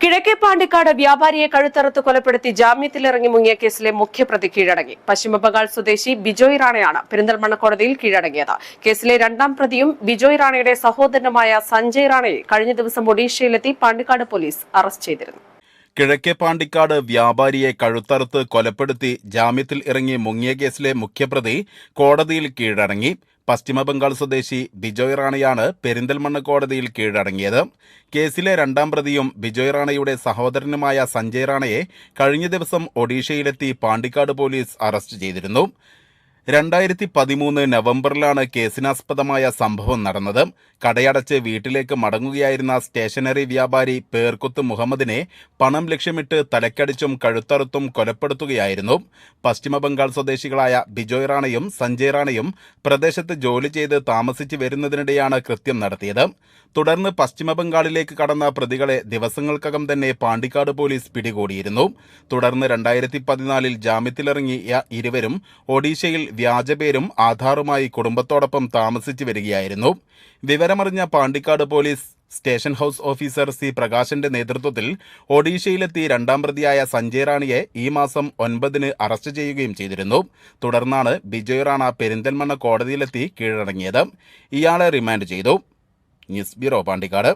കിഴക്കേ പാണ്ടിക്കാട് വ്യാപാരിയെ കഴുത്തറുത്ത് കൊലപ്പെടുത്തി ജാമ്യത്തിലിറങ്ങി മുങ്ങിയ കേസിലെ മുഖ്യപ്രതി കീഴടങ്ങി. പശ്ചിമബംഗാൾ സ്വദേശി ബിജോയ് റാണയാണ് പെരിന്തൽമണ്ണ കോടതിയിൽ കീഴടങ്ങിയത്. കേസിലെ രണ്ടാം പ്രതിയും ബിജോയ് റാണയുടെ സഹോദരനുമായ സഞ്ജയ് റാണയെ കഴിഞ്ഞ ദിവസം ഒഡീഷയിലെത്തി പാണ്ടിക്കാട് പോലീസ് അറസ്റ്റ് ചെയ്തിരുന്നു. കിഴക്കേ പാണ്ടിക്കാട് വ്യാപാരിയെ കഴുത്തറുത്ത് കൊലപ്പെടുത്തി ജാമ്യത്തിൽ ഇറങ്ങി മുങ്ങിയ കേസിലെ മുഖ്യപ്രതി കോടതിയിൽ കീഴടങ്ങി. പശ്ചിമബംഗാൾ സ്വദേശി ബിജോയ് റാണയാണ് പെരിന്തൽമണ്ണ കോടതിയിൽ കീഴടങ്ങിയത്. കേസിലെ രണ്ടാം പ്രതിയും ബിജോയ് റാണയുടെ സഹോദരനുമായ സഞ്ജയ് റാണയെ കഴിഞ്ഞ ദിവസം ഒഡീഷയിലെത്തി പാണ്ടിക്കാട് പോലീസ് അറസ്റ്റ് ചെയ്തിരുന്നു. 2013 നവംബറിലാണ് കേസിനാസ്പദമായ സംഭവം നടന്നത്. കടയടച്ച് വീട്ടിലേക്ക് മടങ്ങുകയായിരുന്ന സ്റ്റേഷനറി വ്യാപാരി പേർക്കുത്ത് മുഹമ്മദിനെ പണം ലക്ഷ്യമിട്ട് തലക്കടിച്ചും കഴുത്തറുത്തും കൊലപ്പെടുത്തുകയായിരുന്നു. പശ്ചിമബംഗാൾ സ്വദേശികളായ ബിജോയ് റാണയും സഞ്ജയ് റാണയും പ്രദേശത്ത് ജോലി ചെയ്ത് താമസിച്ചു വരുന്നതിനിടെയാണ് കൃത്യം നടത്തിയത്. തുടർന്ന് പശ്ചിമബംഗാളിലേക്ക് കടന്ന പ്രതികളെ ദിവസങ്ങൾക്കകം തന്നെ പാണ്ടിക്കാട് പോലീസ് പിടികൂടിയിരുന്നു. തുടർന്ന് 2014 ജാമ്യത്തിലിറങ്ങിയ ഇരുവരും ഒഡീഷയിൽ വ്യാജപേരും ആധാറുമായി കുടുംബത്തോടൊപ്പം താമസിച്ചു വരികയായിരുന്നു. വിവരമറിഞ്ഞ Pandikkad police station house officer C പ്രകാശന്റെ നേതൃത്വത്തിൽ ഒഡീഷയിലെത്തി രണ്ടാം പ്രതിയായ സഞ്ജയ് റാണയെ ഈ മാസം 9 അറസ്റ്റ് ചെയ്യുകയും ചെയ്തിരുന്നു. തുടർന്നാണ് ബിജോയ് റാണ പെരിന്തൽമണ്ണ കോടതിയിലെത്തി കീഴടങ്ങിയത്. ഇയാളെ റിമാൻഡ് ചെയ്തു. News bureau, Pandikkad.